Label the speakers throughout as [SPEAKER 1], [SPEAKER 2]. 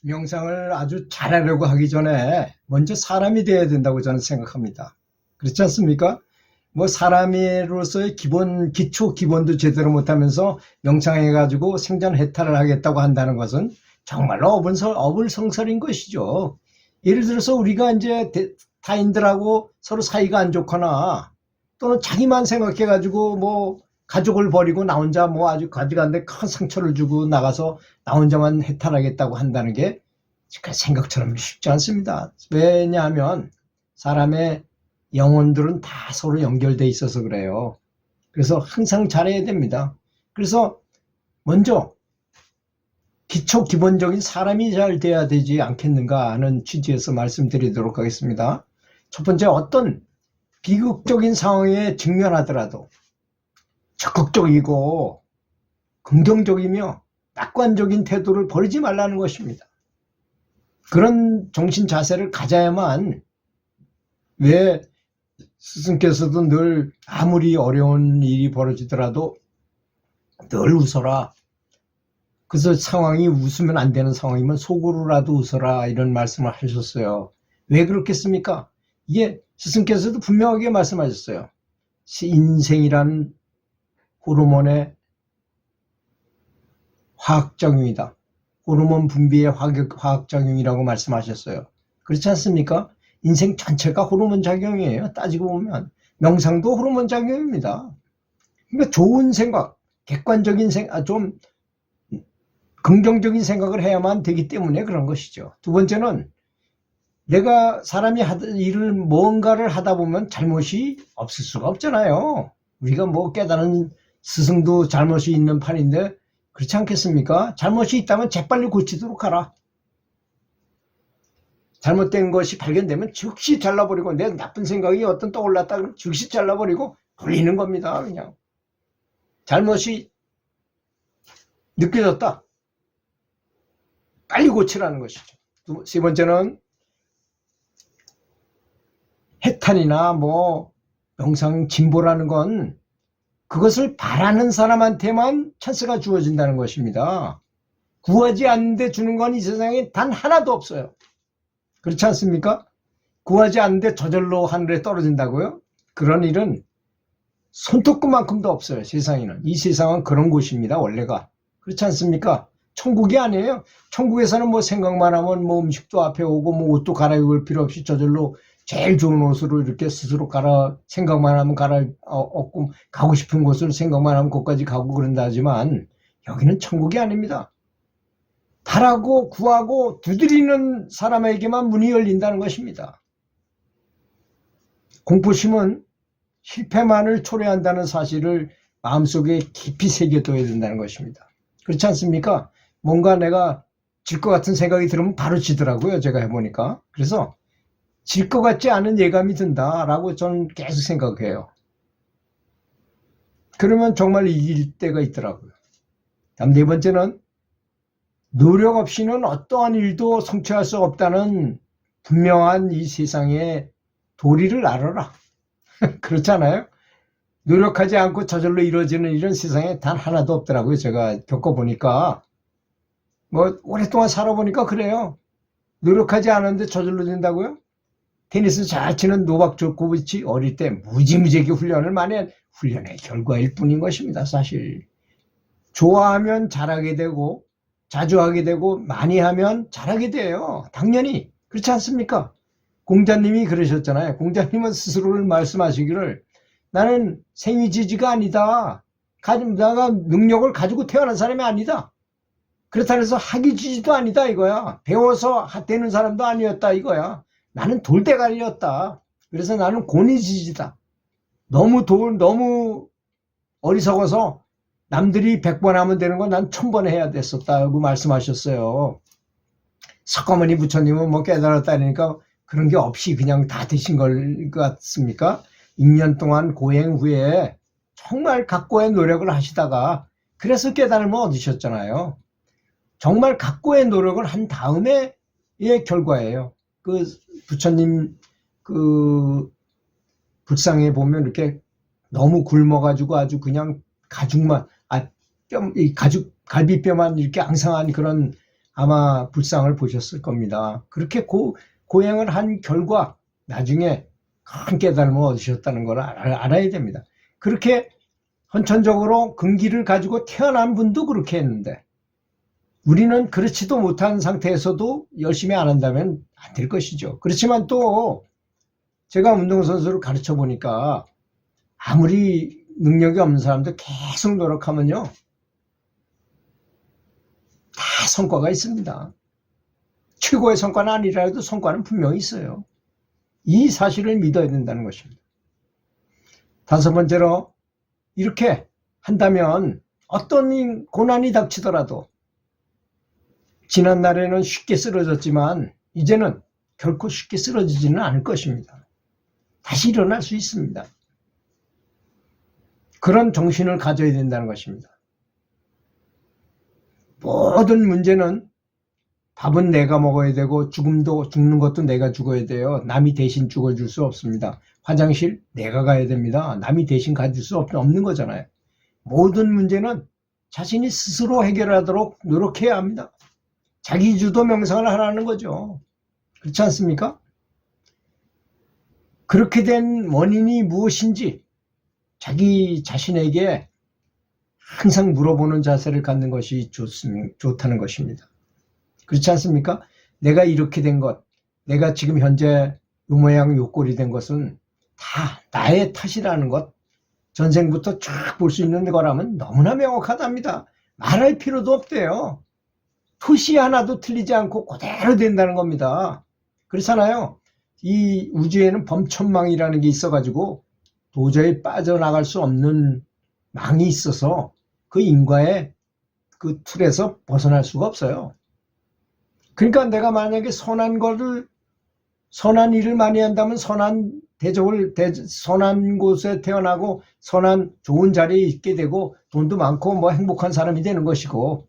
[SPEAKER 1] 명상을 아주 잘하려고 하기 전에 먼저 사람이 되어야 된다고 저는 생각합니다. 그렇지 않습니까? 뭐 사람으로서의 기초 기본도 제대로 못하면서 명상해가지고 생전 해탈을 하겠다고 한다는 것은 정말로 어불성설인 것이죠. 예를 들어서 우리가 이제 타인들하고 서로 사이가 안 좋거나 또는 자기만 생각해가지고 뭐 가족을 버리고 나 혼자 뭐 아주 가져간데 큰 상처를 주고 나가서 나 혼자만 해탈하겠다고 한다는 게 생각처럼 쉽지 않습니다. 왜냐하면 사람의 영혼들은 다 서로 연결돼 있어서 그래요. 그래서 항상 잘해야 됩니다. 그래서 먼저 기본적인 사람이 잘 돼야 되지 않겠는가 하는 취지에서 말씀드리도록 하겠습니다. 첫 번째, 어떤 비극적인 상황에 직면하더라도 적극적이고 긍정적이며 낙관적인 태도를 버리지 말라는 것입니다. 그런 정신 자세를 가져야만, 왜 스승께서도 늘 아무리 어려운 일이 벌어지더라도 늘 웃어라. 그래서 상황이 웃으면 안 되는 상황이면 속으로라도 웃어라, 이런 말씀을 하셨어요. 왜 그렇겠습니까? 이게 스승께서도 분명하게 말씀하셨어요. 인생이란 호르몬의 화학작용이다. 호르몬 분비의 화학작용이라고 말씀하셨어요. 그렇지 않습니까? 인생 전체가 호르몬 작용이에요. 따지고 보면 명상도 호르몬 작용입니다. 그러니까 좋은 생각, 객관적인 생각, 좀 긍정적인 생각을 해야만 되기 때문에 그런 것이죠. 두 번째는, 내가 사람이 일을 뭔가를 하다 보면 잘못이 없을 수가 없잖아요. 우리가 뭐 깨달은 스승도 잘못이 있는 판인데 그렇지 않겠습니까? 잘못이 있다면 재빨리 고치도록 하라. 잘못된 것이 발견되면 즉시 잘라버리고, 내 나쁜 생각이 어떤 떠올랐다 그러면 즉시 잘라버리고 불리는 겁니다. 그냥 잘못이 느껴졌다, 빨리 고치라는 것이죠. 세 번째는, 해탈이나 뭐 명상 진보라는 건 그것을 바라는 사람한테만 찬스가 주어진다는 것입니다. 구하지 않는데 주는 건 이 세상에 단 하나도 없어요. 그렇지 않습니까? 구하지 않는데 저절로 하늘에 떨어진다고요? 그런 일은 손톱만큼도 없어요. 세상에는. 이 세상은 그런 곳입니다. 원래가. 그렇지 않습니까? 천국이 아니에요. 천국에서는 뭐 생각만 하면 뭐 음식도 앞에 오고 뭐 옷도 갈아입을 필요 없이 저절로 제일 좋은 옷으로 이렇게 스스로 생각만 하면 갈아엎고, 가고 싶은 곳을 생각만 하면 거기까지 가고 그런다 하지만 여기는 천국이 아닙니다. 바라고 구하고 두드리는 사람에게만 문이 열린다는 것입니다. 공포심은 실패만을 초래한다는 사실을 마음속에 깊이 새겨둬야 된다는 것입니다. 그렇지 않습니까? 뭔가 내가 질 것 같은 생각이 들으면 바로 지더라고요. 제가 해보니까. 그래서 질 것 같지 않은 예감이 든다라고 저는 계속 생각해요. 그러면 정말 이길 때가 있더라고요. 다음 네 번째는, 노력 없이는 어떠한 일도 성취할 수 없다는 분명한 이 세상의 도리를 알아라. 그렇잖아요? 노력하지 않고 저절로 이루어지는 일은 세상에 단 하나도 없더라고요. 제가 겪어보니까. 뭐 오랫동안 살아보니까 그래요. 노력하지 않았는데 저절로 된다고요? 테니스 잘 치는 노박 조코비치 어릴 때 무지무지하게 훈련을 많이 한 훈련의 결과일 뿐인 것입니다. 사실 좋아하면 잘하게 되고, 자주 하게 되고, 많이 하면 잘하게 돼요. 당연히. 그렇지 않습니까? 공자님이 그러셨잖아요. 공자님은 스스로를 말씀하시기를, 나는 생위지지가 아니다. 내가 능력을 가지고 태어난 사람이 아니다. 그렇다 해서 학위지지도 아니다 이거야. 배워서 되는 사람도 아니었다 이거야. 나는 돌대가리였다. 그래서 나는 고니지지다. 너무 어리석어서 남들이 100번 하면 되는 건 난 1000번 해야 됐었다고 말씀하셨어요. 석가모니 부처님은 뭐 깨달았다니까 그런 게 없이 그냥 다 되신 걸 같습니까? 2년 동안 고행 후에 정말 각고의 노력을 하시다가 그래서 깨달음을 얻으셨잖아요. 정말 각고의 노력을 한 다음에의 결과예요. 그 부처님 그 불상에 보면 이렇게 너무 굶어가지고 아주 그냥 가죽만, 갈비뼈만 이렇게 앙상한 그런 아마 불상을 보셨을 겁니다. 그렇게 고행을 한 결과 나중에 큰 깨달음을 얻으셨다는 걸 알아야 됩니다. 그렇게 헌천적으로 근기를 가지고 태어난 분도 그렇게 했는데 우리는 그렇지도 못한 상태에서도 열심히 안 한다면 안 될 것이죠. 그렇지만 또 제가 운동선수를 가르쳐 보니까 아무리 능력이 없는 사람도 계속 노력하면요 다 성과가 있습니다. 최고의 성과는 아니라도 성과는 분명히 있어요. 이 사실을 믿어야 된다는 것입니다. 다섯 번째로 이렇게 한다면 어떤 고난이 닥치더라도 지난 날에는 쉽게 쓰러졌지만 이제는 결코 쉽게 쓰러지지는 않을 것입니다. 다시 일어날 수 있습니다. 그런 정신을 가져야 된다는 것입니다. 모든 문제는 밥은 내가 먹어야 되고 죽는 것도 내가 죽어야 돼요. 남이 대신 죽어줄 수 없습니다. 화장실 내가 가야 됩니다. 남이 대신 가줄 수 없는 거잖아요. 모든 문제는 자신이 스스로 해결하도록 노력해야 합니다. 자기 주도 명상을 하라는 거죠. 그렇지 않습니까? 그렇게 된 원인이 무엇인지 자기 자신에게 항상 물어보는 자세를 갖는 것이 좋다는 것입니다. 그렇지 않습니까? 내가 이렇게 된 것, 내가 지금 현재 요 모양 요 꼴이 된 것은 다 나의 탓이라는 것, 전생부터 쫙 볼 수 있는 거라면 너무나 명확하답니다. 말할 필요도 없대요. 토시 하나도 틀리지 않고 그대로 된다는 겁니다. 그렇잖아요. 이 우주에는 범천망이라는 게 있어가지고 도저히 빠져나갈 수 없는 망이 있어서 그 인과의 그 틀에서 벗어날 수가 없어요. 그러니까 내가 만약에 선한 일을 많이 한다면 선한 곳에 태어나고 선한 좋은 자리에 있게 되고 돈도 많고 뭐 행복한 사람이 되는 것이고,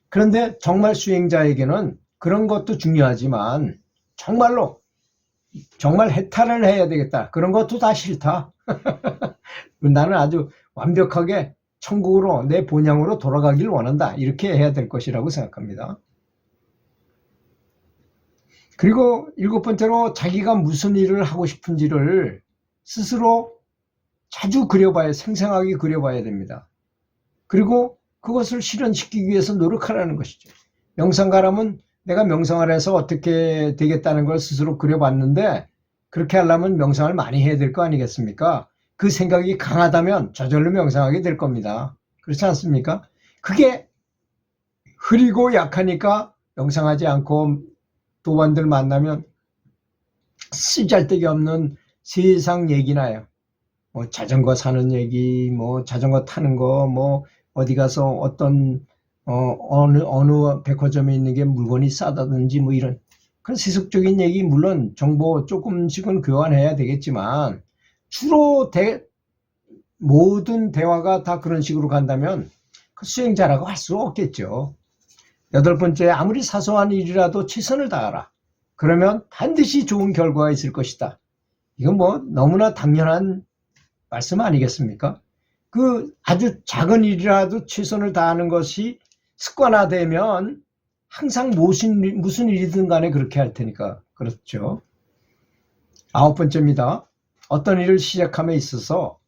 [SPEAKER 1] 그런데 정말 수행자에게는 그런 것도 중요하지만 정말 해탈을 해야 되겠다. 그런 것도 다 싫다. 나는 아주 완벽하게 천국으로 내 본향으로 돌아가길 원한다. 이렇게 해야 될 것이라고 생각합니다. 그리고 일곱 번째로 자기가 무슨 일을 하고 싶은지를 스스로 자주 생생하게 그려봐야 됩니다. 그리고 그것을 실현시키기 위해서 노력하라는 것이죠. 명상가라면 내가 명상을 해서 어떻게 되겠다는 걸 스스로 그려봤는데 그렇게 하려면 명상을 많이 해야 될 거 아니겠습니까? 그 생각이 강하다면 저절로 명상하게 될 겁니다. 그렇지 않습니까? 그게 흐리고 약하니까 명상하지 않고 도반들 만나면 쓰잘데기 없는 세상 얘기나요. 뭐 자전거 사는 얘기, 뭐 자전거 타는 거, 뭐 어디 가서 어떤 어느 백화점에 있는 게 물건이 싸다든지 뭐 이런 그런 세속적인 얘기, 물론 정보 조금씩은 교환해야 되겠지만 주로 모든 대화가 다 그런 식으로 간다면 그 수행자라고 할 수 없겠죠. 여덟 번째, 아무리 사소한 일이라도 최선을 다하라. 그러면 반드시 좋은 결과가 있을 것이다. 이건 뭐 너무나 당연한 말씀 아니겠습니까? 그 아주 작은 일이라도 최선을 다하는 것이 습관화되면 항상 무슨 일이든 간에 그렇게 할 테니까 그렇죠. 아홉 번째입니다. 어떤 일을 시작함에 있어서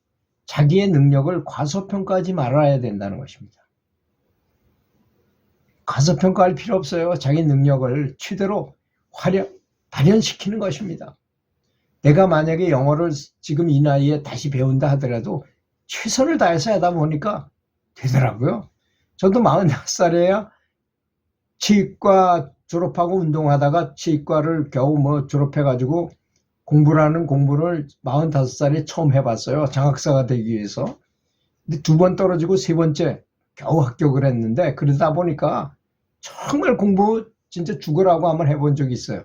[SPEAKER 1] 자기의 능력을 과소평가하지 말아야 된다는 것입니다. 과소평가할 필요 없어요. 자기 능력을 최대로 발현시키는 것입니다. 내가 만약에 영어를 지금 이 나이에 다시 배운다 하더라도 최선을 다해서 하다 보니까 되더라고요. 저도 45살에야 치과 졸업하고 운동하다가 치과를 겨우 졸업해가지고 공부를 45살에 처음 해봤어요. 장학사가 되기 위해서. 근데 2번 떨어지고 3번째 겨우 합격을 했는데, 그러다 보니까 정말 공부 진짜 죽으라고 한번 해본 적이 있어요.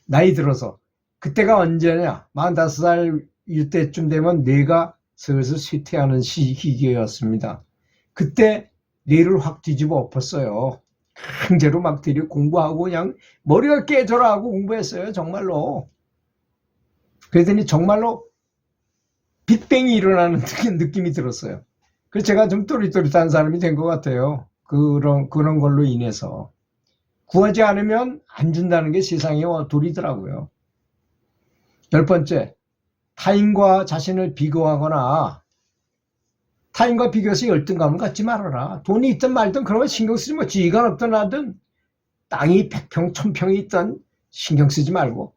[SPEAKER 1] 나이 들어서. 그때가 언제냐? 45살 이때쯤 되면 뇌가 슬슬 쇠퇴하는 시기였습니다. 그때 뇌를 확 뒤집어 엎었어요. 강제로 막 공부하고 그냥 머리가 깨져라 하고 공부했어요. 정말로. 그랬더니 정말로 빅뱅이 일어나는 느낌이 들었어요. 그래서 제가 좀 또릿또릿한 사람이 된 것 같아요. 그런 걸로 인해서 구하지 않으면 안 준다는 게 세상의 도리더라고요. 10번째, 타인과 자신을 비교하거나 타인과 비교해서 열등감을 갖지 말아라. 돈이 있든 말든 그런 거 신경 쓰지 뭐 지위가 없든 하든 땅이 100평, 1000평이 있든 신경 쓰지 말고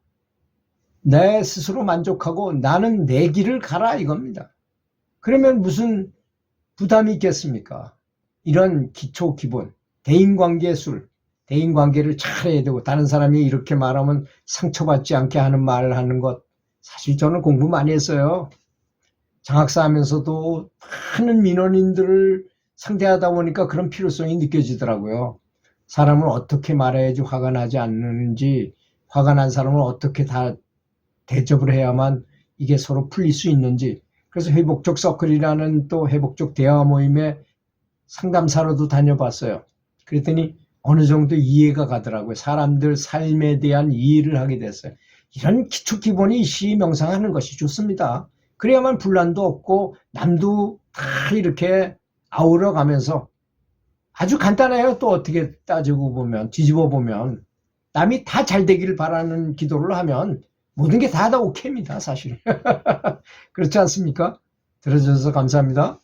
[SPEAKER 1] 내 스스로 만족하고 나는 내 길을 가라 이겁니다. 그러면 무슨 부담이 있겠습니까? 이런 기초 기본, 대인관계술, 대인관계를 잘해야 되고 다른 사람이 이렇게 말하면 상처받지 않게 하는 말을 하는 것 사실 저는 공부 많이 했어요. 장학사 하면서도 많은 민원인들을 상대하다 보니까 그런 필요성이 느껴지더라고요. 사람은 어떻게 말해야지 화가 나지 않는지, 화가 난 사람은 어떻게 다 대접을 해야만 이게 서로 풀릴 수 있는지. 그래서 회복적 서클이라는 또 회복적 대화 모임에 상담사로도 다녀봤어요. 그랬더니 어느 정도 이해가 가더라고요. 사람들 삶에 대한 이해를 하게 됐어요. 이런 기초 기본이 시 명상하는 것이 좋습니다. 그래야만 분란도 없고 남도 다 이렇게 아우러 가면서 아주 간단해요. 또 어떻게 따지고 보면 뒤집어 보면 남이 다 잘 되기를 바라는 기도를 하면 모든 게 다 오케이입니다. 사실. 그렇지 않습니까? 들어주셔서 감사합니다.